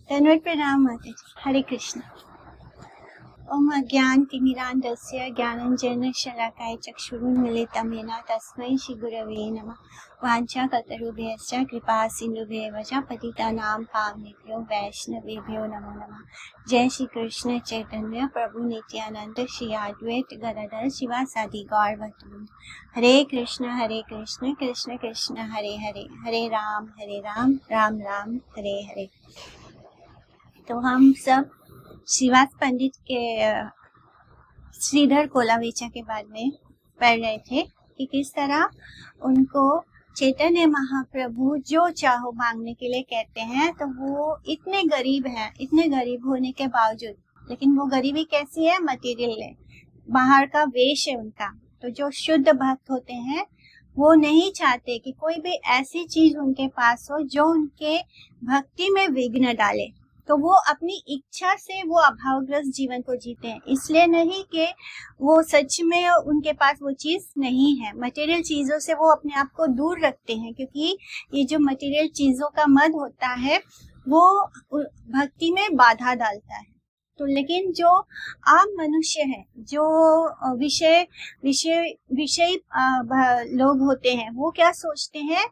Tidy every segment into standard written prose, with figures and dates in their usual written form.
धन्यवाद। प्रणाम माता जी। हरे कृष्ण। ओम अज्ञानतिमिरान्धस्य ज्ञानाञ्जन शलाकाय चक्षुरुन्मीलितं येन तस्मै श्री गुरवे नमः। वाञ्छाकल्पतरुभ्यश्च कृपा सिन्धुभ्येव च पतितानां पावनेभ्यो वैष्णवेभ्यो नमो नमः। जय श्री कृष्ण चैतन्य प्रभु नित्यानंद श्री अद्वैत गदाधर शिवासादि गौर भक्तवृंद। हरे कृष्ण कृष्ण कृष्ण हरे हरे, हरे राम राम राम हरे हरे। तो हम सब श्रीवास पंडित के श्रीधर कोलावेचा के बारे में पढ़ रहे थे कि किस तरह उनको चैतन्य महाप्रभु जो चाहो मांगने के लिए कहते हैं, तो वो इतने गरीब हैं, इतने गरीब होने के बावजूद, लेकिन वो गरीबी कैसी है? मटेरियल है, बाहर का वेश है उनका। तो जो शुद्ध भक्त होते हैं वो नहीं चाहते कि कोई भी ऐसी चीज उनके पास हो जो उनके भक्ति में विघ्न डाले। तो वो अपनी इच्छा से वो अभावग्रस्त जीवन को जीते हैं, इसलिए नहीं कि वो सच में उनके पास वो चीज नहीं है। मटेरियल चीजों से वो अपने आप को दूर रखते हैं, क्योंकि ये जो मटेरियल चीजों का मद होता है वो भक्ति में बाधा डालता है। तो लेकिन जो आम मनुष्य है, जो विषय लोग होते हैं, वो क्या सोचते हैं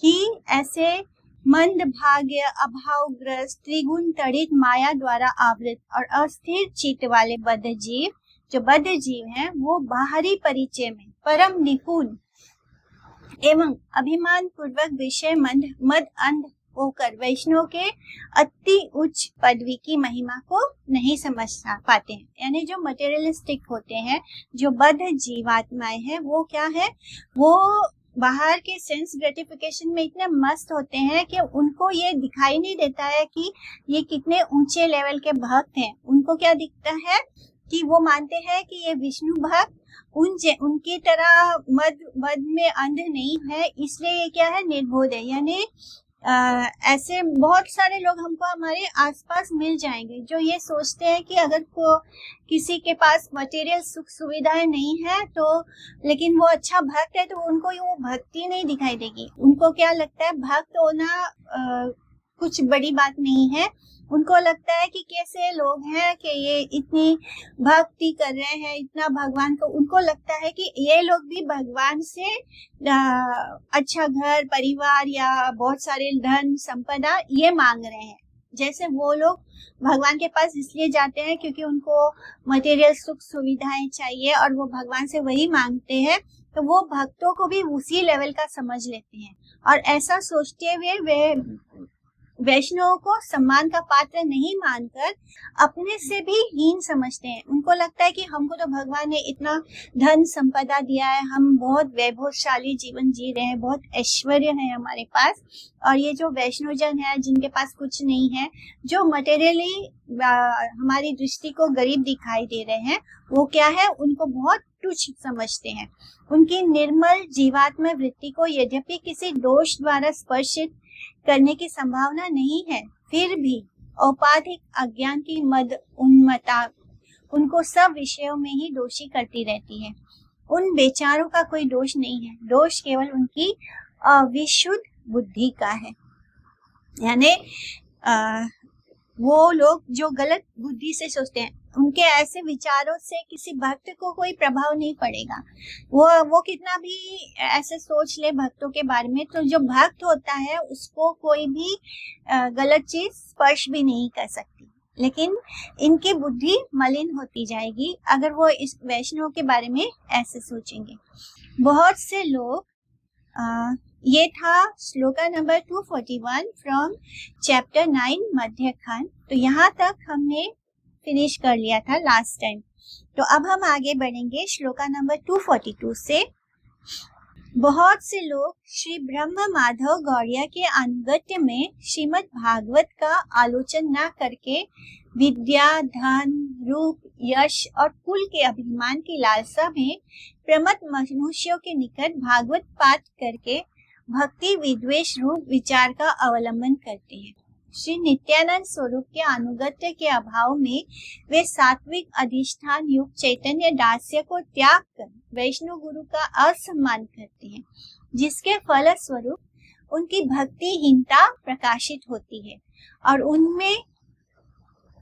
कि ऐसे मंद भाग्य, अभावग्रस्त, त्रिगुण तड़ित, माया द्वारा आवृत और अस्थिर चित्त वाले बद्ध जीव, जो बद्ध जीव हैं, वो बाहरी परिचय में परम निपुण एवं अभिमान पूर्वक विषय मद अंध होकर वैष्णव के अति उच्च पदवी की महिमा को नहीं समझ पाते हैं। यानी जो मटेरियलिस्टिक होते हैं, जो बद्ध जीवात्माएं हैं, वो क्या है? वो बाहर के सेंस ग्रेटिफिकेशन में इतने मस्त होते हैं कि उनको ये दिखाई नहीं देता है कि ये कितने ऊंचे लेवल के भक्त हैं। उनको क्या दिखता है कि वो मानते हैं कि ये विष्णु भक्त उनकी तरह मद में अंध नहीं है, इसलिए ये क्या है? निर्बोध है। यानी ऐसे बहुत सारे लोग हमको हमारे आसपास मिल जाएंगे जो ये सोचते हैं कि अगर किसी के पास मटेरियल सुख सुविधाएं नहीं है, तो लेकिन वो अच्छा भक्त है, तो उनको वो भक्ति नहीं दिखाई देगी। उनको क्या लगता है? भक्त होना कुछ बड़ी बात नहीं है। उनको लगता है कि कैसे लोग हैं कि ये इतनी भक्ति कर रहे हैं, इतना भगवान को, उनको लगता है कि ये लोग भी भगवान से अच्छा घर परिवार या बहुत सारे धन संपदा ये मांग रहे हैं। जैसे वो लोग भगवान के पास इसलिए जाते हैं क्योंकि उनको मटेरियल सुख सुविधाएं चाहिए और वो भगवान से वही मांगते हैं, तो वो भक्तों को भी उसी लेवल का समझ लेते हैं। और ऐसा सोचते हुए वे वैष्णव को सम्मान का पात्र नहीं मानकर अपने से भी हीन समझते हैं। उनको लगता है कि हमको तो भगवान ने इतना धन संपदा दिया है, हम बहुत वैभवशाली जीवन जी रहे हैं, बहुत ऐश्वर्य है हमारे पास, और ये जो वैष्णव जन है जिनके पास कुछ नहीं है, जो मटेरियली हमारी दृष्टि को गरीब दिखाई दे रहे हैं, वो क्या है? उनको बहुत तुच्छ समझते हैं। उनकी निर्मल जीवात्मा वृत्ति को यद्यपि किसी दोष द्वारा स्पर्शित करने की संभावना नहीं है, फिर भी औपाधिक अज्ञान की मद उन्मत्ता उनको सब विषयों में ही दोषी करती रहती है। उन बेचारों का कोई दोष नहीं है, दोष केवल उनकी अविशुद्ध बुद्धि का है। यानी वो लोग जो गलत बुद्धि से सोचते हैं, उनके ऐसे विचारों से किसी भक्त को कोई प्रभाव नहीं पड़ेगा। वो कितना भी ऐसे सोच ले भक्तों के बारे में, तो जो भक्त होता है उसको कोई भी गलत चीज स्पर्श भी नहीं कर सकती। लेकिन इनकी बुद्धि मलिन होती जाएगी अगर वो इस वैष्णव के बारे में ऐसे सोचेंगे। बहुत से लोग ये था श्लोका नंबर 241 फ्रॉम चैप्टर 9 मध्य खंड। तो यहाँ तक हमने फिनिश कर लिया था लास्ट टाइम। तो अब हम आगे बढ़ेंगे श्लोका नंबर 242 से। बहुत से लोग श्री ब्रह्म माधव गौड़िया के अनुगत्य में श्रीमद् भागवत का आलोचन न करके विद्या, धन, रूप, यश और कुल के अभिमान की लालसा में प्रमत्त मनुष्यों के निकट भागवत पाठ करके भक्ति विद्वेष रूप विचार का अवलंबन करते हैं। श्री नित्यानंद स्वरूप के अनुगत्य के अभाव में वे सात्विक अधिष्ठान युक्त चैतन्य दास्य को त्याग कर वैष्णव गुरु का असम्मान करते हैं, जिसके फलस्वरूप उनकी भक्तिहीनता प्रकाशित होती है और उनमें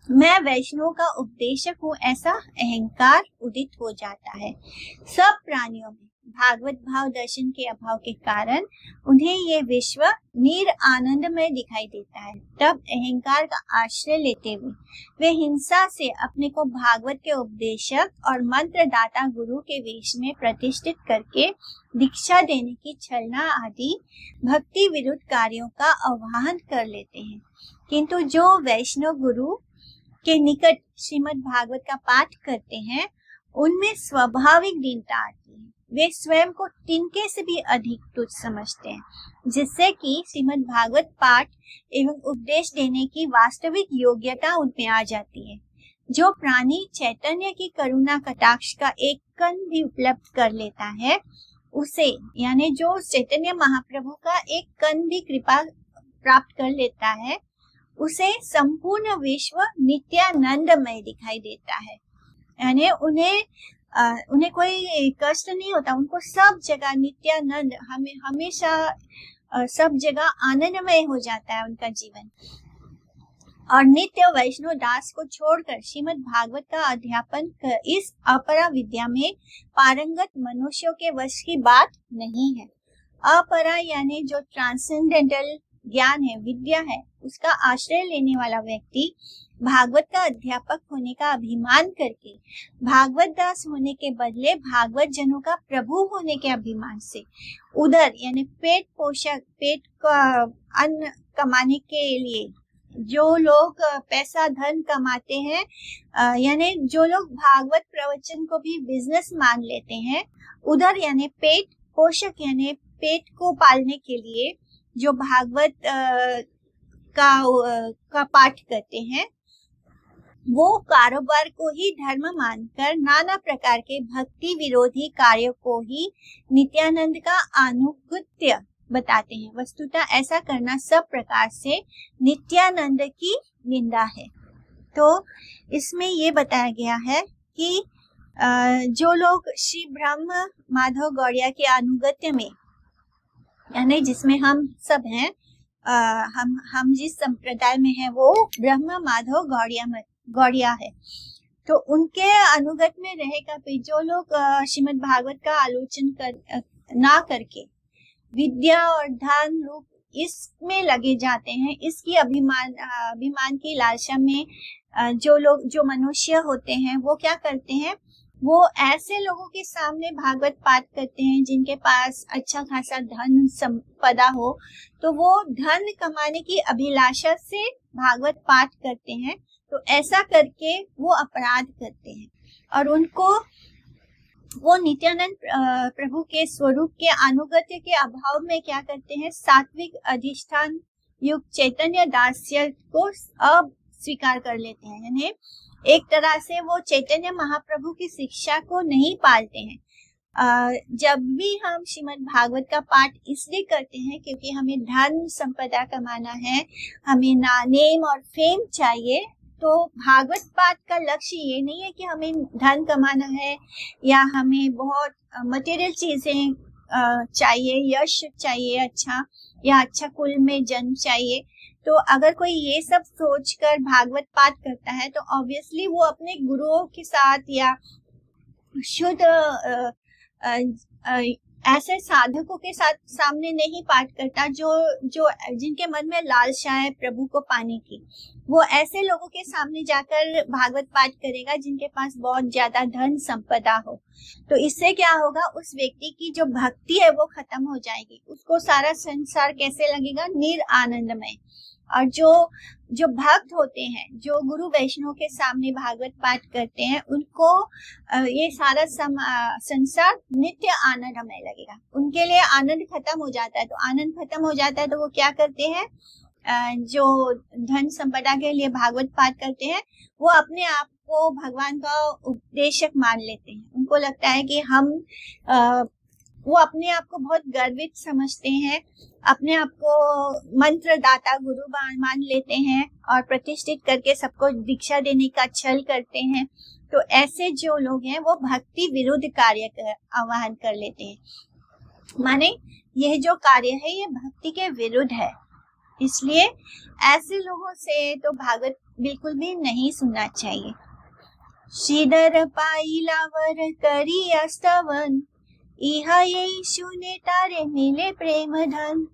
मैं वैष्णव का उपदेशक हूँ, ऐसा अहंकार उदित हो जाता है। सब प्राणियों में भागवत भाव दर्शन के अभाव के कारण उन्हें ये विश्व नीर आनंदमय दिखाई देता है। तब अहंकार का आश्रय लेते हुए वे हिंसा से अपने को भागवत के उपदेशक और मंत्र दाता गुरु के वेश में प्रतिष्ठित करके दीक्षा देने की छलना आदि भक्ति विरुद्ध कार्यों का आह्वान कर लेते हैं। किंतु जो वैष्णव गुरु के निकट श्रीमद् भागवत का पाठ करते हैं, उनमें स्वाभाविक दीनता आती है। वे स्वयं को तिनके से भी अधिक तुच्छ समझते हैं, जिससे कि श्रीमद् भागवत पाठ एवं उपदेश देने की वास्तविक योग्यता उनमें आ जाती है। जो प्राणी चैतन्य की करुणा कटाक्ष का एक कण भी उपलब्ध कर लेता है, उसे यानी जो चैतन्य महाप्रभु का एक कण भी कृपा प्राप्त कर लेता है, उसे संपूर्ण विश्व नित्यानंदमय दिखाई देता है। यानी उन्हें कोई कष्ट नहीं होता, उनको सब जगह नित्यानंद, हमेशा सब जगह आनंदमय हो जाता है उनका जीवन। और नित्य वैष्णव दास को छोड़कर श्रीमद् भागवत का अध्यापन कर इस अपरा विद्या में पारंगत मनुष्यों के वश की बात नहीं है। अपरा यानी जो ट्रांसेंडेंटल ज्ञान है, विद्या है, उसका आश्रय लेने वाला व्यक्ति भागवत का अध्यापक होने का अभिमान करके भागवत दास होने के बदले भागवत जनों का प्रभु होने के अभिमान से उधर यानी पेट पोषक, पेट का अन्न कमाने के लिए जो लोग पैसा धन कमाते हैं, यानी जो लोग भागवत प्रवचन को भी बिजनेस मान लेते हैं, उधर यानी पेट पोषक यानी पेट को पालने के लिए जो भागवत का पाठ करते हैं, वो कारोबार को ही धर्म मानकर नाना प्रकार के भक्ति विरोधी कार्यों को ही नित्यानंद का आनुगत्य बताते हैं। वस्तुतः ऐसा करना सब प्रकार से नित्यानंद की निंदा है। तो इसमें ये बताया गया है कि जो लोग श्री ब्रह्म माधव गौड़िया के अनुगत्य में, यानी जिसमें हम सब हैं, हम जिस संप्रदाय में है वो ब्रह्म माधव गौड़िया है, तो उनके अनुगत में रहेगा भी जो लोग श्रीमद् भागवत का आलोचन ना करके विद्या और धन रूप इसमें लगे जाते हैं, इसकी अभिमान की लालसा में जो मनुष्य होते हैं, वो क्या करते हैं, वो ऐसे लोगों के सामने भागवत पाठ करते हैं जिनके पास अच्छा खासा धन संपदा हो, तो वो धन कमाने की अभिलाषा से भागवत पाठ करते हैं। तो ऐसा करके वो अपराध करते हैं और उनको वो नित्यानंद प्रभु के स्वरूप के अनुगत्य के अभाव में क्या करते हैं, सात्विक अधिष्ठान युक्त चैतन्य दास्य को अस्वीकार कर लेते हैं। यानी एक तरह से वो चैतन्य महाप्रभु की शिक्षा को नहीं पालते हैं। जब भी हम श्रीमद् भागवत का पाठ इसलिए करते हैं क्योंकि हमें धन संपदा कमाना है, हमें नेम और फेम चाहिए, तो भागवत पाठ का लक्ष्य ये नहीं है कि हमें धन कमाना है या हमें बहुत मटेरियल चीजें चाहिए, यश चाहिए अच्छा, या अच्छा कुल में जन्म चाहिए। तो अगर कोई ये सब सोचकर भागवत पाठ करता है तो ऑब्वियसली वो अपने गुरुओं के साथ या शुद्ध ऐसे साधकों के साथ सामने नहीं पाठ करता जो जिनके मन में लालसा है प्रभु को पाने की। वो ऐसे लोगों के सामने जाकर भागवत पाठ करेगा जिनके पास बहुत ज्यादा धन संपदा हो। तो इससे क्या होगा, उस व्यक्ति की जो भक्ति है वो खत्म हो जाएगी, उसको सारा संसार कैसे लगेगा, निर आनंदमय। और जो भक्त होते हैं, जो गुरु वैष्णव के सामने भागवत पाठ करते हैं, उनको ये सारा संसार नित्य आनंदमय लगेगा। उनके लिए आनंद खत्म हो जाता है। तो आनंद खत्म हो जाता है तो वो क्या करते हैं, जो धन संपदा के लिए भागवत पाठ करते हैं, वो अपने आप को भगवान का उपदेशक मान लेते हैं। उनको लगता है कि वो अपने आप को बहुत गर्वित समझते हैं, अपने आप को मंत्र दाता गुरु मान लेते हैं और प्रतिष्ठित करके सबको दीक्षा देने का छल करते हैं। तो ऐसे जो लोग हैं वो भक्ति विरुद्ध कार्य का आह्वान कर लेते हैं। माने यह जो कार्य है ये भक्ति के विरुद्ध है। इसलिए ऐसे लोगों से तो भागवत बिल्कुल भी नहीं सुनना चाहिए। श्रीधर पाइला वर करिया स्तवन, इहा यही सुने तारे मिले प्रेम धन।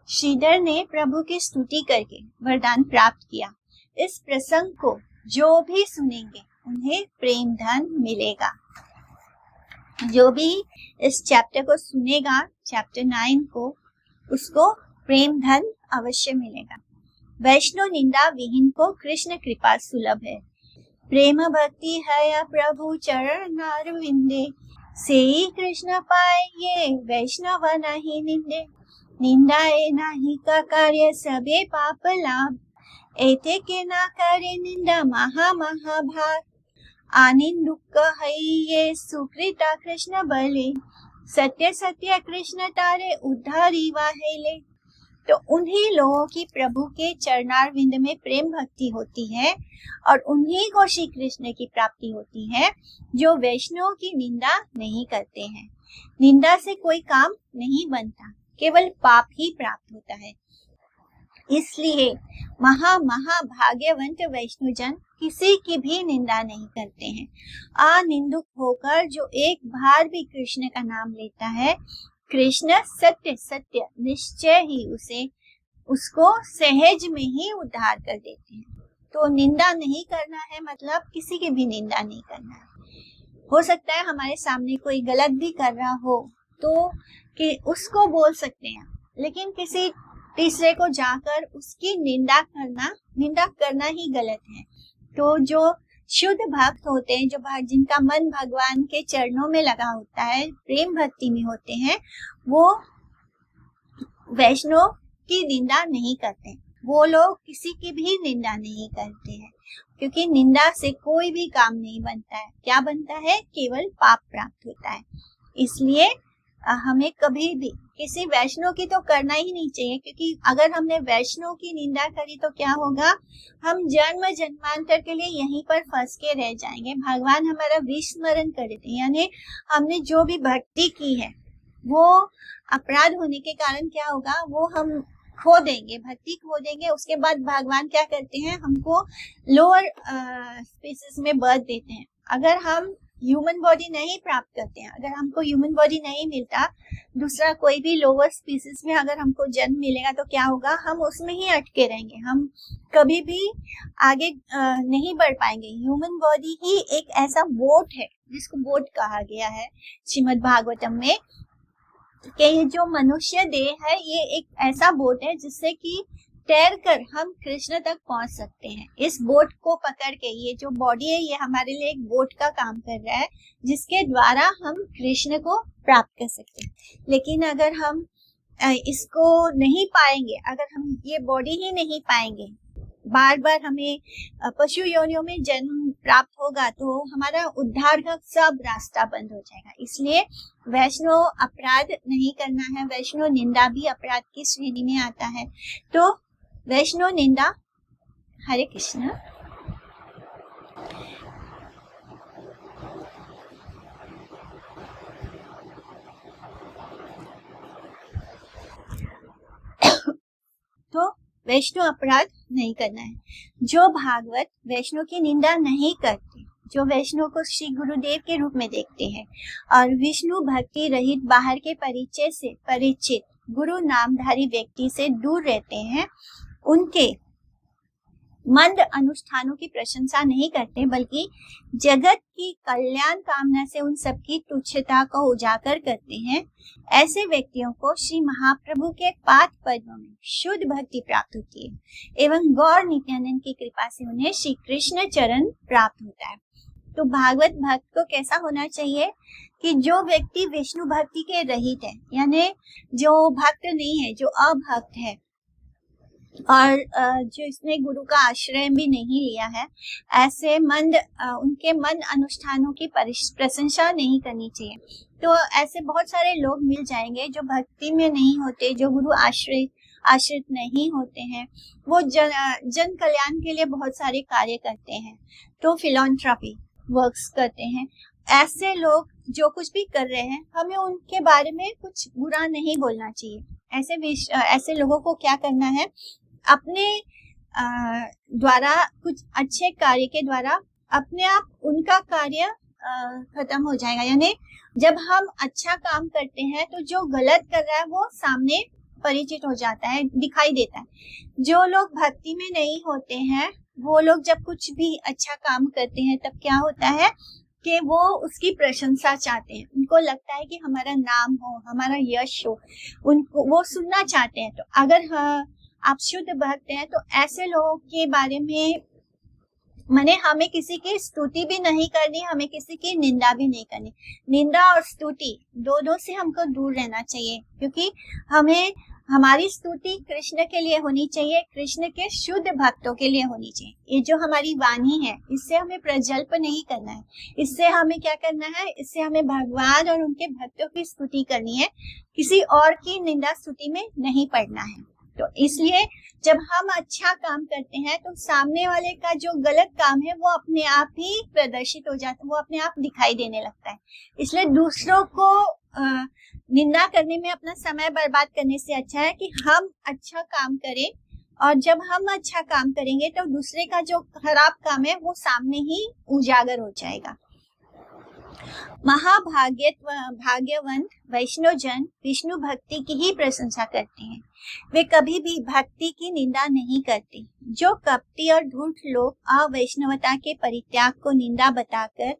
श्रीधर ने प्रभु की स्तुति करके वरदान प्राप्त किया। इस प्रसंग को जो भी सुनेंगे उन्हें प्रेम धन मिलेगा। जो भी इस चैप्टर को सुनेगा, चैप्टर 9 को, उसको प्रेम धन अवश्य मिलेगा। वैष्णव निंदा विहीन को कृष्ण कृपा सुलभ है। प्रेम भक्ति है प्रभु चरण अरविंदे, से कृष्ण पाए वैष्णव नहीं निंदे। निंदाए नाही का कार्य सबे पाप लाभ, ऐथे के ना करे निंदा महा महाभाग। आनिंदुक है ये सुकृता कृष्ण बले, सत्य सत्य कृष्ण तारे उद्धारी वाहेले। तो उन्हीं लोगों की प्रभु के चरणारविंद में प्रेम भक्ति होती है और उन्हीं को श्री कृष्ण की प्राप्ति होती है जो वैष्णव की निंदा नहीं करते हैं। निंदा से कोई काम नहीं बनता, केवल पाप ही प्राप्त होता है। इसलिए महाभाग्यवंत वैष्णवजन किसी की भी निंदा नहीं करते हैं। अनिंदुक होकर जो एक बार भी कृष्ण का नाम लेता है, कृष्ण सत्य सत्य निश्चय ही उसको सहज में ही उद्धार कर देते हैं। तो निंदा नहीं करना है मतलब किसी की भी निंदा नहीं करना है। हो सकता है हमारे सामने कोई गलत भी कर रहा हो तो कि उसको बोल सकते हैं, लेकिन किसी तीसरे को जाकर उसकी निंदा करना ही गलत है। तो जो शुद्ध भक्त होते हैं, जो जिनका मन भगवान के चरणों में लगा होता है, प्रेम भक्ति में होते हैं, वो वैष्णव की निंदा नहीं करते। वो लोग किसी की भी निंदा नहीं करते हैं, क्योंकि निंदा से कोई भी काम नहीं बनता है। क्या बनता है? केवल पाप प्राप्त होता है। इसलिए हमें कभी भी किसी वैष्णव की तो करना ही नहीं चाहिए, क्योंकि अगर हमने वैष्णव की निंदा करी तो क्या होगा? हम जन्म जन्मांतर के लिए यहीं पर फंस के रह जाएंगे। भगवान हमारा विस्मरण कर देते हैं, यानी हमने जो भी भक्ति की है वो अपराध होने के कारण क्या होगा? वो हम खो देंगे, भक्ति खो देंगे। उसके बाद भगवान क्या करते हैं? हमको लोअर स्पीसीज में बर्थ देते हैं। अगर हम ह्यूमन बॉडी नहीं प्राप्त करते हैं, अगर हमको ह्यूमन बॉडी नहीं मिलता, दूसरा कोई भी लोअर स्पीसीज में अगर हमको जन्म मिलेगा तो क्या होगा? हम उसमें ही अटके रहेंगे, हम कभी भी आगे नहीं बढ़ पाएंगे। ह्यूमन बॉडी ही एक ऐसा बोट है जिसको बोट कहा गया है श्रीमद् भागवतम में, कि ये जो मनुष्य देह है ये एक ऐसा बोट है जिससे कि तैरकर हम कृष्ण तक पहुंच सकते हैं। इस बोट को पकड़ के, ये जो बॉडी है ये हमारे लिए एक बोट का काम कर रहा है, जिसके द्वारा हम कृष्ण को प्राप्त कर सकते हैं। लेकिन अगर हम इसको नहीं पाएंगे, अगर हम ये बॉडी ही नहीं पाएंगे, बार बार हमें पशु योनियों में जन्म प्राप्त होगा, तो हमारा उद्धार का सब रास्ता बंद हो जाएगा। इसलिए वैष्णव अपराध नहीं करना है। वैष्णव निंदा भी अपराध की श्रेणी में आता है। तो वैष्णव निंदा, हरे कृष्ण। तो वैष्णव अपराध नहीं करना है। जो भागवत वैष्णव की निंदा नहीं करते, जो वैष्णव को श्री गुरुदेव के रूप में देखते हैं और विष्णु भक्ति रहित बाहर के परिचय से परिचित गुरु नामधारी व्यक्ति से दूर रहते हैं, उनके मंद अनुष्ठानों की प्रशंसा नहीं करते, बल्कि जगत की कल्याण कामना से उन सबकी तुच्छता को उजागर करते हैं, ऐसे व्यक्तियों को श्री महाप्रभु के पाद पद्मों में शुद्ध भक्ति प्राप्त होती है एवं गौर नित्यानंद की कृपा से उन्हें श्री कृष्ण चरण प्राप्त होता है। तो भागवत भक्त को कैसा होना चाहिए कि जो व्यक्ति विष्णु भक्ति के रहित है, यानी जो भक्त नहीं है, जो अभक्त है और जो इसने गुरु का आश्रय भी नहीं लिया है, ऐसे उनके मन अनुष्ठानों की प्रशंसा नहीं करनी चाहिए। तो ऐसे बहुत सारे लोग मिल जाएंगे जो भक्ति में नहीं होते, जो गुरु आश्रित नहीं होते हैं, वो जन कल्याण के लिए बहुत सारे कार्य करते हैं, तो फिलॉन्थ्रॉपी वर्क्स करते हैं। ऐसे लोग जो कुछ भी कर रहे हैं, हमें उनके बारे में कुछ बुरा नहीं बोलना चाहिए। ऐसे लोगों को क्या करना है अपने द्वारा कुछ अच्छे कार्य के द्वारा अपने आप उनका कार्य खत्म हो जाएगा। यानी जब हम अच्छा काम करते हैं तो जो गलत कर रहा है वो सामने परिचित हो जाता है, दिखाई देता है। जो लोग भक्ति में नहीं होते हैं वो लोग जब कुछ भी अच्छा काम करते हैं तब क्या होता है कि वो उसकी प्रशंसा चाहते हैं। उनको लगता है कि हमारा नाम हो, हमारा यश हो, उनको वो सुनना चाहते हैं। तो अगर आप शुद्ध भक्त हैं तो ऐसे लोगों के बारे में माने हमें किसी की स्तुति भी नहीं करनी, हमें किसी की निंदा भी नहीं करनी। निंदा और स्तुति दोनों से हमको दूर रहना चाहिए, क्योंकि हमें हमारी स्तुति कृष्ण के लिए होनी चाहिए, कृष्ण के शुद्ध भक्तों के लिए होनी चाहिए। ये जो हमारी वाणी है इससे हमें प्रजल्प नहीं करना है, इससे हमें क्या करना है, इससे हमें भगवान और उनके भक्तों की स्तुति करनी है, किसी और की निंदा स्तुति में नहीं पड़ना है। तो इसलिए जब हम अच्छा काम करते हैं तो सामने वाले का जो गलत काम है वो अपने आप ही प्रदर्शित हो जाता है, वो अपने आप दिखाई देने लगता है। इसलिए दूसरों को निंदा करने में अपना समय बर्बाद करने से अच्छा है कि हम अच्छा काम करें, और जब हम अच्छा काम करेंगे तो दूसरे का जो खराब काम है वो सामने ही उजागर हो जाएगा। भाग्यवंत वैष्णवजन विष्णु भक्ति की ही प्रशंसा करते हैं। वे कभी भी भक्ति की निंदा नहीं करते। जो कपटी और ढूंढ लोग अवैष्णवता के परित्याग को निंदा बताकर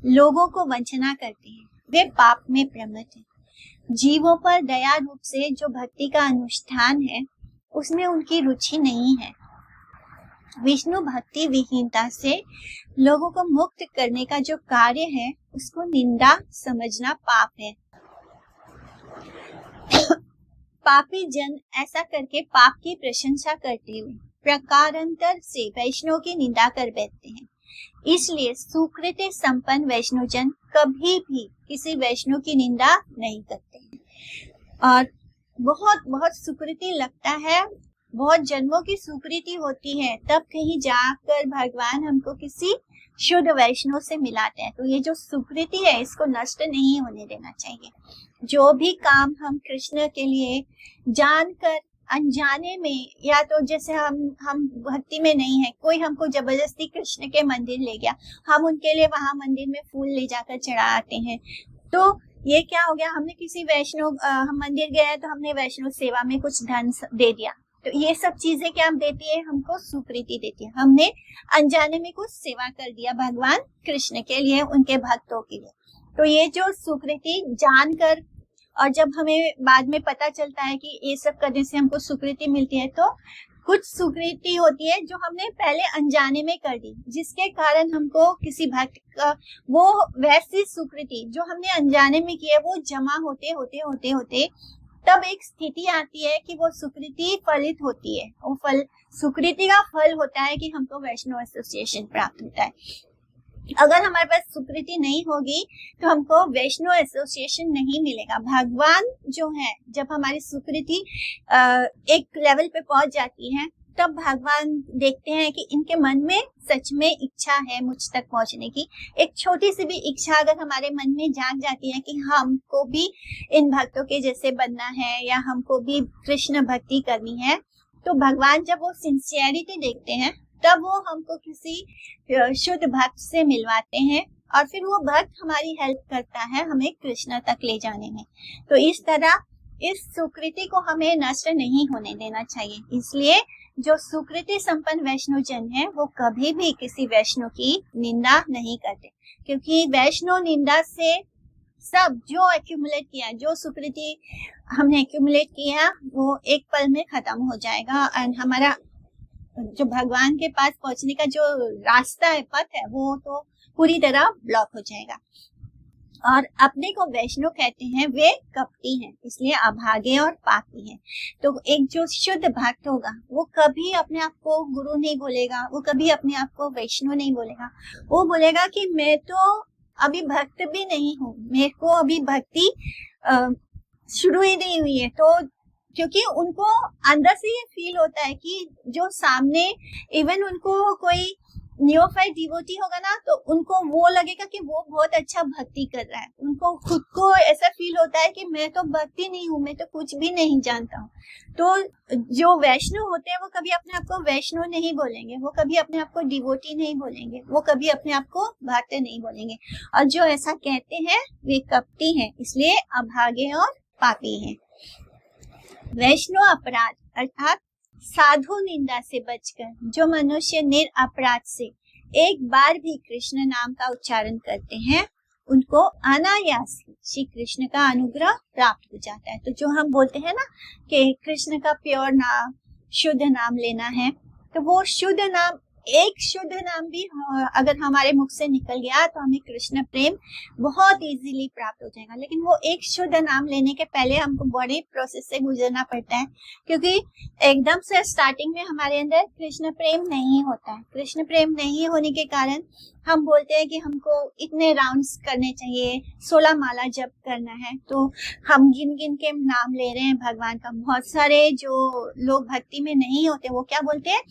लोगों को वंचना करते हैं, वे पाप में प्रमत्त हैं। जीवों पर दया रूप से जो भक्ति का अनुष्ठान है उसमें उनकी रुचि नहीं है। विष्णु भक्ति विहीनता से लोगों को मुक्त करने का जो कार्य है उसको निंदा समझना पाप है। पापी जन ऐसा करके पाप की प्रशंसा करते हुए प्रकारांतर से वैष्णव की निंदा कर बैठते हैं। इसलिए सुकृति संपन्न वैष्णव जन कभी भी किसी वैष्णव की निंदा नहीं करते हैं। और बहुत सुकृति लगता है, बहुत जन्मों की सुकृति होती है, तब कहीं जाकर भगवान हमको किसी शुद्ध वैष्णव से मिलाते हैं। तो ये जो सुकृति है इसको नष्ट नहीं होने देना चाहिए। जो भी काम हम कृष्ण के लिए जानकर अनजाने में, या तो जैसे हम भक्ति में नहीं है, कोई हमको जबरदस्ती कृष्ण के मंदिर ले गया, हम उनके लिए वहां मंदिर में फूल ले जाकर चढ़ाते हैं, तो ये क्या हो गया, हमने किसी वैष्णव हम मंदिर गए हैं तो हमने वैष्णव सेवा में कुछ धन दे दिया। तो ये सब चीजें क्या देती है, हमको सुकृति देती है। हमने अनजाने में कुछ सेवा कर दिया भगवान कृष्ण के लिए, उनके भक्तों के लिए। तो ये जो सुकृति जानकर, और जब हमें बाद में पता चलता है कि ये सब करने से हमको सुकृति मिलती है, तो कुछ सुकृति होती है जो हमने पहले अनजाने में कर दी, जिसके कारण हमको किसी भक्त का वो वैसी सुकृति जो हमने अनजाने में की है वो जमा होते होते होते होते तब एक स्थिति आती है कि वो सुकृति फलित होती है। वो फल सुकृति का फल होता है कि हमको वैष्णव एसोसिएशन प्राप्त होता है। अगर हमारे पास सुकृति नहीं होगी तो हमको वैष्णव एसोसिएशन नहीं मिलेगा। भगवान जो है, जब हमारी सुकृति एक लेवल पे पहुंच जाती है तब भगवान देखते हैं कि इनके मन में सच में इच्छा है मुझ तक पहुंचने की। एक छोटी सी भी इच्छा अगर हमारे मन में जाग जाती है कि हमको भी इन भक्तों के जैसे बनना है या हमको भी कृष्ण भक्ति करनी है, तो भगवान जब वो सिंसियरिटी देखते हैं तब वो हमको किसी शुद्ध भक्त से मिलवाते हैं, और फिर वो भक्त हमारी हेल्प करता है हमें कृष्ण तक ले जाने में। तो इस तरह इस सुकृति को हमें नष्ट नहीं होने देना चाहिए। इसलिए जो सुकृति संपन्न वैष्णव जन है वो कभी भी किसी वैष्णव की निंदा नहीं करते, क्योंकि वैष्णव निंदा से सब जो एक्यूमुलेट किया, जो सुकृति हमने एक्यूमुलेट किया वो एक पल में खत्म हो जाएगा, और हमारा जो भगवान के पास पहुंचने का जो रास्ता है, पथ है, वो तो पूरी तरह ब्लॉक हो जाएगा। और अपने को वैष्णव कहते हैं वे कपटी हैं, इसलिए अभागे और पापी हैं। तो एक जो शुद्ध भक्त होगा वो कभी अपने आप को गुरु नहीं बोलेगा, वो कभी अपने आप को वैष्णव नहीं बोलेगा। वो बोलेगा कि मैं तो अभी भक्त भी नहीं हूँ, मेरे को अभी भक्ति शुरू ही नहीं हुई है। तो क्योंकि उनको अंदर से ये फील होता है कि जो सामने इवन उनको कोई नियोफाइट डिवोटी होगा ना, तो उनको वो लगेगा कि वो बहुत अच्छा भक्ति कर रहा है, उनको खुद को ऐसा फील होता है कि मैं तो भक्ति नहीं हूँ, मैं तो कुछ भी नहीं जानता हूँ। तो जो वैष्णव होते हैं वो कभी अपने आप को वैष्णव नहीं बोलेंगे, वो कभी अपने आप को डिवोटी नहीं बोलेंगे, वो कभी अपने आप को भक्त नहीं बोलेंगे। और जो ऐसा कहते हैं वे कपटी हैं, इसलिए अभागे और पापी हैं। वैष्णव अपराध अर्थात साधु निंदा से बचकर जो मनुष्य निरअपराध से एक बार भी कृष्ण नाम का उच्चारण करते हैं, उनको अनायास श्री कृष्ण का अनुग्रह प्राप्त हो जाता है। तो जो हम बोलते हैं ना कि कृष्ण का प्योर नाम, शुद्ध नाम लेना है, तो वो शुद्ध नाम, एक शुद्ध नाम भी अगर हमारे मुख से निकल गया तो हमें कृष्ण प्रेम बहुत इजीली प्राप्त हो जाएगा। लेकिन वो एक शुद्ध नाम लेने के पहले हमको बड़े प्रोसेस से गुजरना पड़ता है, क्योंकि एकदम से स्टार्टिंग में हमारे अंदर कृष्ण प्रेम नहीं होता है। कृष्ण प्रेम नहीं होने के कारण हम बोलते हैं कि हमको इतने राउंड्स करने चाहिए, 16 माला जप करना है, तो हम गिन गिन के नाम ले रहे हैं भगवान का। बहुत सारे जो लोग भक्ति में नहीं होते वो क्या बोलते हैं,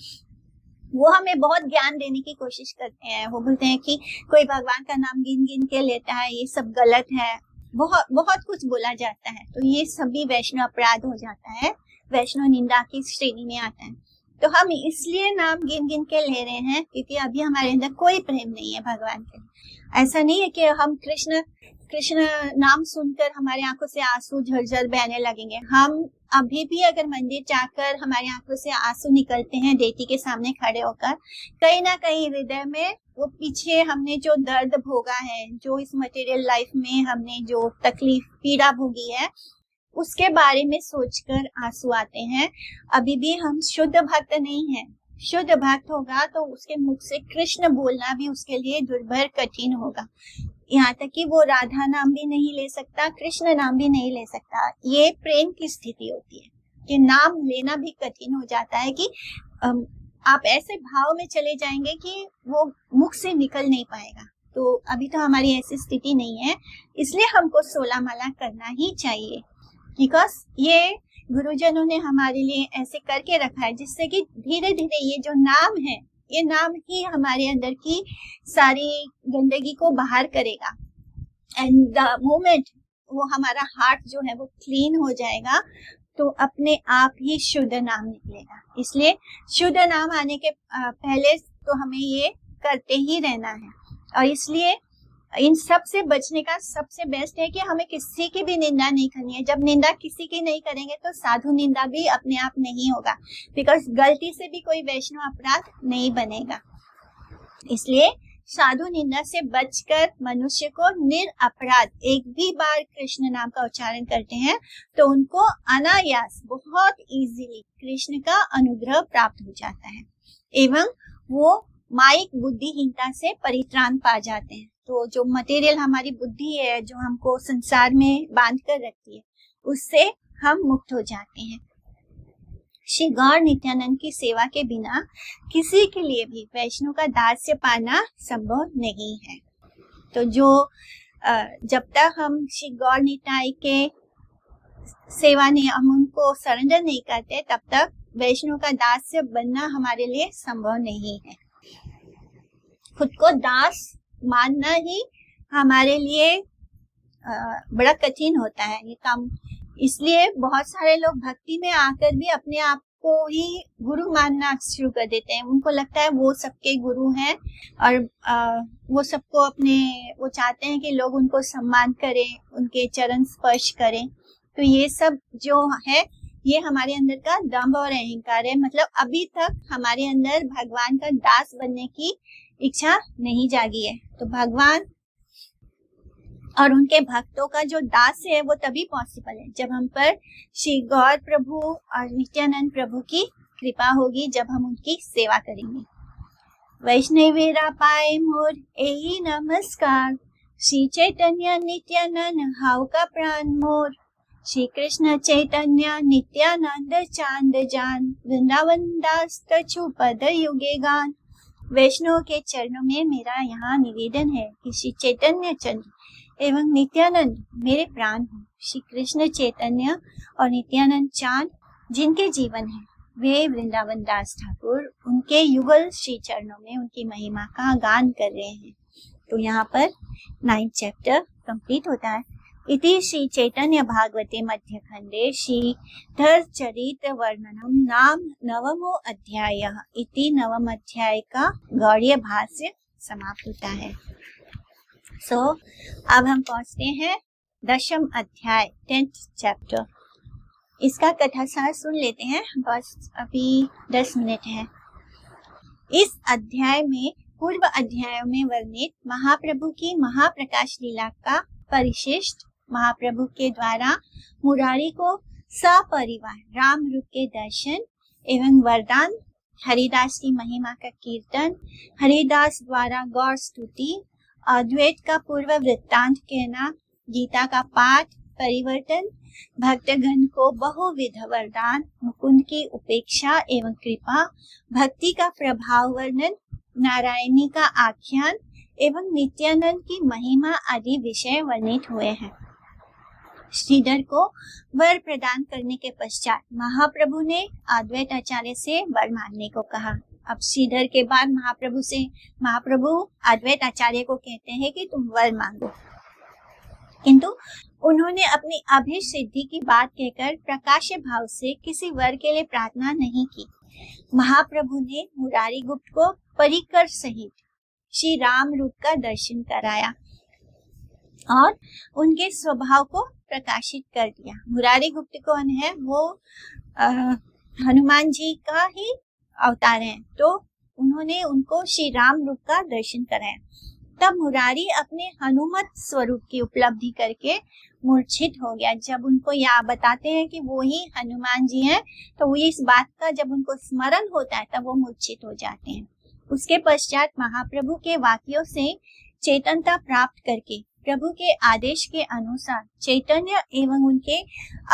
वो हमें बहुत ज्ञान देने की कोशिश करते हैं। वो बोलते हैं कि कोई भगवान का नाम गिन गिन के लेता है, ये सब गलत है, बहुत बहुत कुछ बोला जाता है। तो ये सभी वैष्णव अपराध हो जाता है, वैष्णव निंदा की श्रेणी में आता है। तो हम इसलिए नाम गिन गिन के ले रहे हैं क्योंकि अभी हमारे अंदर कोई प्रेम नहीं है भगवान के लिए। ऐसा नहीं है कि हम कृष्ण नाम सुनकर हमारे आंखों से आंसू झरझर बहने लगेंगे। हम अभी भी अगर मंदिर जाकर हमारी आंखों से आंसू निकलते हैं देवी के सामने खड़े होकर, कहीं ना कहीं हृदय में वो पीछे हमने जो दर्द भोगा है, जो इस मटेरियल लाइफ में हमने जो तकलीफ पीड़ा भोगी है, उसके बारे में सोचकर आंसू आते हैं। अभी भी हम शुद्ध भक्त नहीं हैं। शुद्ध भक्त होगा तो उसके मुख से कृष्ण बोलना भी उसके लिए दुर्भर कठिन होगा। यहाँ तक कि वो राधा नाम भी नहीं ले सकता, कृष्ण नाम भी नहीं ले सकता। ये प्रेम की स्थिति होती है कि नाम लेना भी कठिन हो जाता है कि आप ऐसे भाव में चले जाएंगे कि वो मुख से निकल नहीं पाएगा। तो अभी तो हमारी ऐसी स्थिति नहीं है, इसलिए हमको 16 माला करना ही चाहिए। बिकॉज ये गुरुजनों ने हमारे लिए ऐसे करके रखा है जिससे कि धीरे धीरे ये जो नाम है, ये नाम ही हमारे अंदर की सारी गंदगी को बाहर करेगा। एंड द मोमेंट वो हमारा हार्ट जो है वो क्लीन हो जाएगा तो अपने आप ही शुद्ध नाम निकलेगा। इसलिए शुद्ध नाम आने के पहले तो हमें ये करते ही रहना है। और इसलिए इन सब से बचने का सबसे बेस्ट है कि हमें किसी की भी निंदा नहीं करनी है। जब निंदा किसी की नहीं करेंगे तो साधु निंदा भी अपने आप नहीं होगा, बिकॉज गलती से भी कोई वैष्णव अपराध नहीं बनेगा। इसलिए साधु निंदा से बचकर मनुष्य को निरअपराध एक भी बार कृष्ण नाम का उच्चारण करते हैं तो उनको अनायास बहुत इजीली कृष्ण का अनुग्रह प्राप्त हो जाता है एवं वो माइक बुद्धिहीनता से परित्राण पा जाते हैं। तो जो मटेरियल हमारी बुद्धि है जो हमको संसार में बांध कर रखती है, उससे हम मुक्त हो जाते हैं। श्री गौर नित्यानंद की सेवा के बिना किसी के लिए भी वैष्णव का दास्य पाना संभव नहीं है। तो जो जब तक हम श्री गौर निताई के सेवा ने हम उनको सरेंडर नहीं करते, तब तक वैष्णव का दास्य बनना हमारे लिए संभव नहीं है। खुद को दास मानना ही हमारे लिए बड़ा कठिन होता है ये काम। इसलिए बहुत सारे लोग भक्ति में आकर भी अपने आप को ही गुरु मानना शुरू कर देते हैं। उनको लगता है वो सबके गुरु हैं और वो सबको वो चाहते हैं कि लोग उनको सम्मान करें, उनके चरण स्पर्श करें। तो ये सब जो है ये हमारे अंदर का दंभ और अहंकार है। मतलब अभी तक हमारे अंदर भगवान का दास बनने की इच्छा नहीं जागी है। तो भगवान और उनके भक्तों का जो दास है वो तभी पॉसिबल है जब हम पर श्री गौर प्रभु और नित्यानंद प्रभु की कृपा होगी, जब हम उनकी सेवा करेंगे। वैष्णवेरा पाए मोर एही नमस्कार, श्री चैतन्य नित्यानंद हाउ का प्राण मोर, श्री कृष्ण चैतन्य नित्यानंद चांद जान, वृंदावन दास तछु पद युगे गान। वैष्णव के चरणों में मेरा यहाँ निवेदन है कि श्री चैतन्य चंद्र एवं नित्यानंद मेरे प्राण हो। श्री कृष्ण चैतन्य और नित्यानंद चांद जिनके जीवन है वे वृंदावन दास ठाकुर उनके युगल श्री चरणों में उनकी महिमा का गान कर रहे हैं। तो यहाँ पर 9th चैप्टर कंप्लीट होता है। इति श्री चैतन्य भागवते मध्य खंडे श्रीधर चरित्र वर्णनम नाम नवमो अध्याय इति नवम अध्याय का गौड़ीय भाष्य समाप्त होता है। अब हम पहुंचते हैं 10th अध्याय 10th चैप्टर। इसका कथासार सुन लेते हैं, बस अभी 10 मिनट है। इस अध्याय में पूर्व अध्यायों में वर्णित महाप्रभु की महाप्रकाश लीला का परिशिष्ट महाप्रभु के द्वारा मुरारी को सपरिवार राम रूप के दर्शन एवं वरदान, हरिदास की महिमा का कीर्तन, हरिदास द्वारा गौर स्तुति, अद्वैत का पूर्व वृत्तांत कहना, गीता का पाठ, परिवर्तन, भक्तगण को बहुविध वरदान, मुकुंद की उपेक्षा एवं कृपा, भक्ति का प्रभाव वर्णन, नारायणी का आख्यान एवं नित्यानंद की महिमा आदि विषय वर्णित हुए हैं। श्रीधर को वर प्रदान करने के पश्चात महाप्रभु ने अद्वैत आचार्य से वर मांगने को कहा। अब श्रीधर के बाद महाप्रभु अद्वैत आचार्य को कहते हैं कि तुम वर मांगो, किंतु उन्होंने अपनी अभिसिद्धि की बात कहकर प्रकाश्य भाव से किसी वर के लिए प्रार्थना नहीं की। महाप्रभु ने मुरारी गुप्त को परिकर सहित श्री राम रूप का दर्शन कराया और उनके स्वभाव को प्रकाशित कर दिया। मुरारी गुप्त कौन है? वो हनुमान जी का ही अवतार है, तो उन्होंने उनको श्री राम रूप का दर्शन कराया। तब मुरारी अपने हनुमत स्वरूप की उपलब्धि करके मूर्छित हो गया। जब उनको यह बताते हैं कि वो ही हनुमान जी हैं, तो वो इस बात का जब उनको स्मरण होता है तब वो मूर्छित हो जाते हैं। उसके पश्चात महाप्रभु के वाक्यों से चेतनता प्राप्त करके प्रभु के आदेश के अनुसार चैतन्य एवं उनके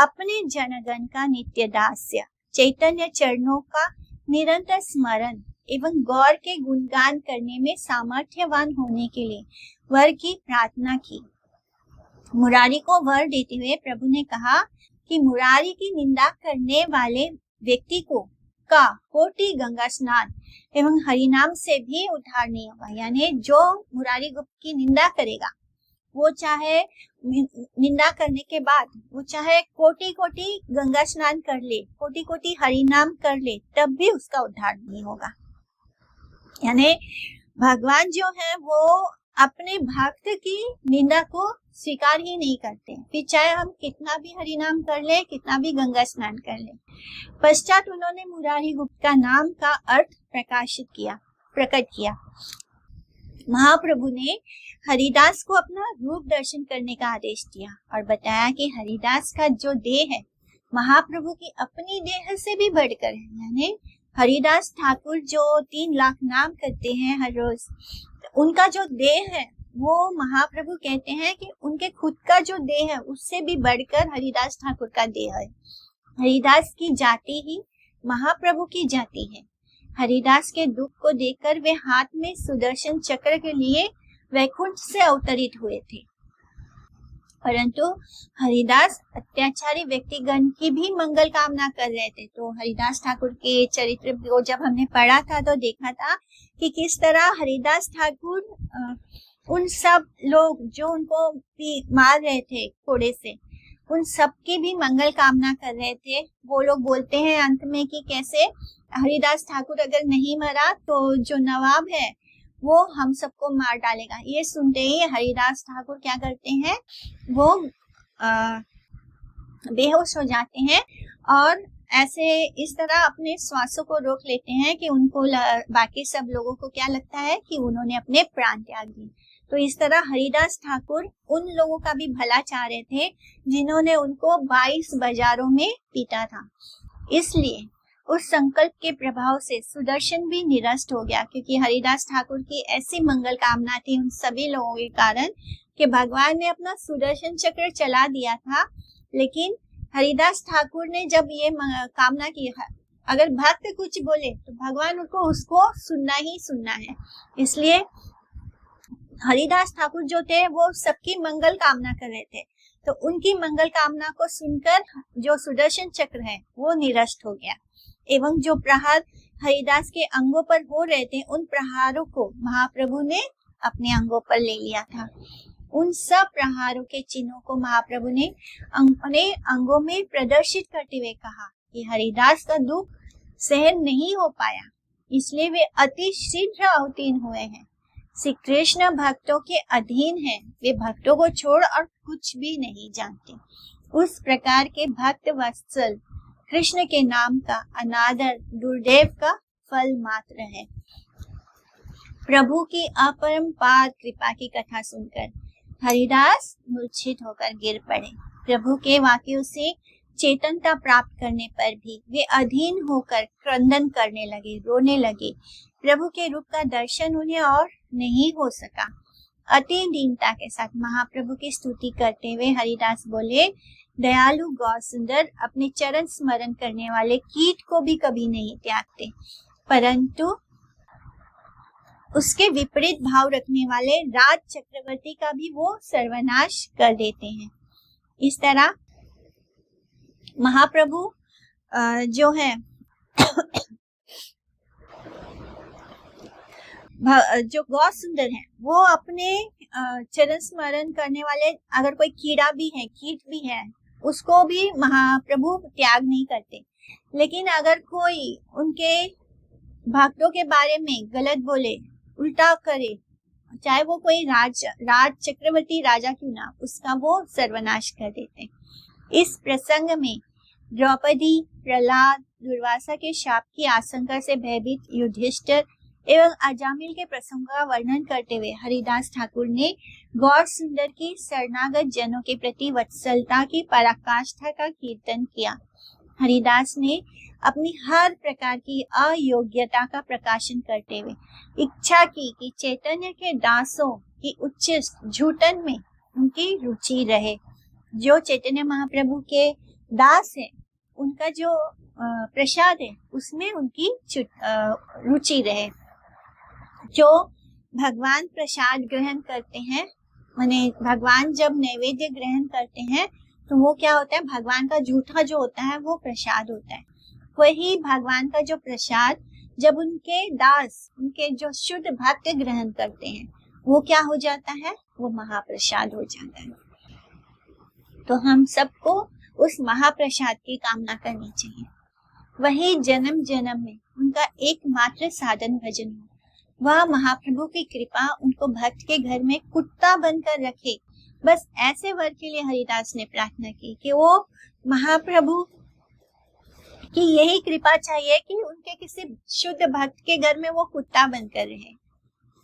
अपने जनगण का नित्य दास्य, चैतन्य चरणों का निरंतर स्मरण एवं गौर के गुणगान करने में सामर्थ्यवान होने के लिए वर की प्रार्थना की। मुरारी को वर देते हुए प्रभु ने कहा कि मुरारी की निंदा करने वाले व्यक्ति का कोटि गंगा स्नान एवं हरिनाम से भी उद्धार नहीं होगा। यानी जो मुरारी गुप्त की निंदा करेगा, वो चाहे निंदा करने के बाद वो चाहे कोटि कोटि गंगा स्नान कर ले, कोटि कोटि हरिनाम कर ले, तब भी उसका उद्धार नहीं होगा। यानी भगवान जो है वो अपने भक्त की निंदा को स्वीकार ही नहीं करते, फिर चाहे हम कितना भी हरिनाम कर ले, कितना भी गंगा स्नान कर ले। पश्चात उन्होंने मुरारी गुप्त का नाम का अर्थ प्रकट किया। महाप्रभु ने हरिदास को अपना रूप दर्शन करने का आदेश दिया और बताया कि हरिदास का जो देह है महाप्रभु की अपनी देह से भी बढ़कर है। यानी हरिदास ठाकुर जो 3 लाख नाम करते हैं हर रोज, उनका जो देह है वो महाप्रभु कहते हैं कि उनके खुद का जो देह है उससे भी बढ़कर हरिदास ठाकुर का देह है। हरिदास की जाति ही महाप्रभु की जाति है। हरिदास के दुख को देखकर वे हाथ में सुदर्शन चक्र के लिए वैकुंठ से अवतरित हुए थे, परंतु हरिदास अत्याचारी व्यक्तिगण की भी मंगल कामना कर रहे थे। तो हरिदास ठाकुर के चरित्र को जब हमने पढ़ा था तो देखा था कि किस तरह हरिदास ठाकुर उन सब लोग जो उनको मार रहे थे कोड़े से, उन सब की भी मंगल कामना कर रहे थे। वो लोग बोलते हैं अंत में कि कैसे हरिदास ठाकुर अगर नहीं मरा तो जो नवाब है वो हम सबको मार डालेगा। ये सुनते ही हरिदास ठाकुर क्या करते हैं, वो बेहोश हो जाते हैं और ऐसे इस तरह अपने श्वासों को रोक लेते हैं कि उनको बाकी सब लोगों को क्या लगता है कि उन्होंने अपने प्राण त्याग दिए। तो इस तरह हरिदास ठाकुर उन लोगों का भी भला चाह रहे थे जिन्होंने उनको 22 बाजारों में पीटा था। इसलिए उस संकल्प के प्रभाव से सुदर्शन भी निरस्त हो गया, क्योंकि हरिदास ठाकुर की ऐसी मंगल कामना थी उन सभी लोगों के कारण कि भगवान ने अपना सुदर्शन चक्र चला दिया था। लेकिन हरिदास ठाकुर ने जब ये कामना की, अगर भक्त कुछ बोले तो भगवान उनको उसको सुनना ही सुनना है। इसलिए हरिदास ठाकुर जो थे वो सबकी मंगल कामना कर रहे थे, तो उनकी मंगल कामना को सुनकर जो सुदर्शन चक्र है वो निरस्त हो गया। एवं जो प्रहार हरिदास के अंगों पर हो रहे थे, उन प्रहारों को महाप्रभु ने अपने अंगों पर ले लिया था। उन सब प्रहारों के चिन्हों को महाप्रभु ने अपने अंगों में प्रदर्शित करते हुए कहा कि हरिदास का दुख सहन नहीं हो पाया, इसलिए वे अति शीघ्र अवतीर्ण हुए हैं। श्री कृष्ण भक्तों के अधीन हैं, वे भक्तों को छोड़ और कुछ भी नहीं जानते। उस प्रकार के भक्त वत्सल कृष्ण के नाम का अनादर दुर्दैव का फल मात्र है। प्रभु की अपरंपार कृपा की कथा सुनकर हरिदास मूर्छित होकर गिर पड़े। प्रभु के वाक्यों से चेतनता प्राप्त करने पर भी वे अधीन होकर क्रंदन करने लगे, रोने लगे। प्रभु के रूप का दर्शन उन्हें और नहीं हो सका। अति दीनता के साथ महाप्रभु की स्तुति करते हुए हरिदास बोले, दयालु गौर सुंदर अपने चरण स्मरण करने वाले कीट को भी कभी नहीं त्यागते, परंतु उसके विपरीत भाव रखने वाले राज चक्रवर्ती का भी वो सर्वनाश कर देते हैं। इस तरह महाप्रभु जो है जो गौ सुंदर है, वो अपने चरण स्मरण करने वाले अगर कोई कीड़ा भी है, कीट भी है, उसको भी महाप्रभु त्याग नहीं करते। लेकिन अगर कोई उनके भक्तों के बारे में गलत बोले, उल्टा करे, चाहे वो कोई राज चक्रवर्ती राजा क्यों ना, उसका वो सर्वनाश कर देते। इस प्रसंग में द्रौपदी, प्रहलाद, दुर्वासा के शाप की आशंका से भयभीत युधिष्ठिर एवं अजामिल के प्रसंग का वर्णन करते हुए हरिदास ठाकुर ने गौर सुंदर की शरणागत जनों के प्रति वत्सलता की पराकाष्ठा का कीर्तन किया। हरिदास ने अपनी हर प्रकार की अयोग्यता का प्रकाशन करते हुए इच्छा की कि चैतन्य के दासों की उच्च झूठन में उनकी रुचि रहे। जो चैतन्य महाप्रभु के दास है, उनका जो प्रसाद है, उसमें उनकी रुचि रहे। जो भगवान प्रसाद ग्रहण करते हैं, माने भगवान जब नैवेद्य ग्रहण करते हैं तो वो क्या होता है, भगवान का जूठा जो होता है वो प्रसाद होता है। वही भगवान का जो प्रसाद जब उनके दास, उनके जो शुद्ध भक्त ग्रहण करते हैं, वो क्या हो जाता है, वो महाप्रसाद हो जाता है। तो हम सबको उस महाप्रसाद की कामना करनी चाहिए। वही जन्म जन्म में उनका एकमात्र साधन भजन हो। वह महाप्रभु की कृपा उनको भक्त के घर में कुत्ता बनकर रखे। बस ऐसे वर के लिए हरिदास ने प्रार्थना की कि वो महाप्रभु की यही कृपा चाहिए कि उनके किसी शुद्ध भक्त के घर में वो कुत्ता बनकर रहे।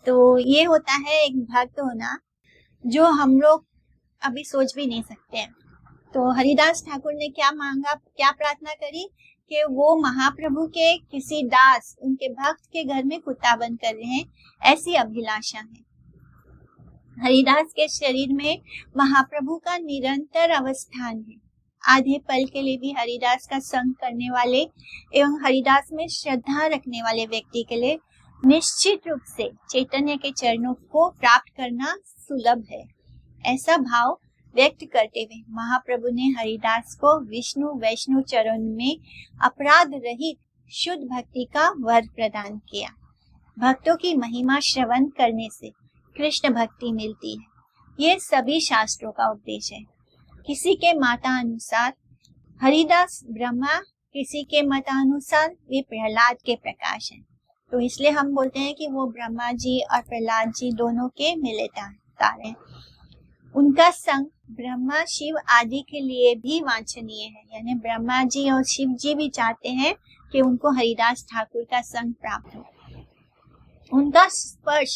तो ये होता है एक भक्त होना, जो हम लोग अभी सोच भी नहीं सकते हैं। तो हरिदास ठाकुर ने क्या मांगा, क्या प्रार्थना करी कि वो महाप्रभु के किसी दास, उनके भक्त के घर में कुत्ता बनकर रहे, ऐसी अभिलाषा है। हरिदास के शरीर में महाप्रभु का निरंतर अवस्थान है। आधे पल के लिए भी हरिदास का संग करने वाले एवं हरिदास में श्रद्धा रखने वाले व्यक्ति के लिए निश्चित रूप से चैतन्य के चरणों को प्राप्त करना सुलभ है। ऐसा भाव व्यक्त करते हुए महाप्रभु ने हरिदास को विष्णु वैष्णु चरण में अपराध रहित शुद्ध भक्ति का वर प्रदान किया। भक्तों की महिमा श्रवण करने से कृष्ण भक्ति मिलती है, ये सभी शास्त्रों का उपदेश है। किसी के मतानुसार हरिदास ब्रह्मा, किसी के मतानुसार वे प्रहलाद के प्रकाश हैं। तो इसलिए हम बोलते हैं कि वो ब्रह्मा जी और प्रहलाद जी दोनों के मिले तारे। उनका संग ब्रह्मा शिव आदि के लिए भी वांछनीय है, यानी ब्रह्मा जी और शिव जी भी चाहते हैं कि उनको हरिदास ठाकुर का संग प्राप्त हो। उनका स्पर्श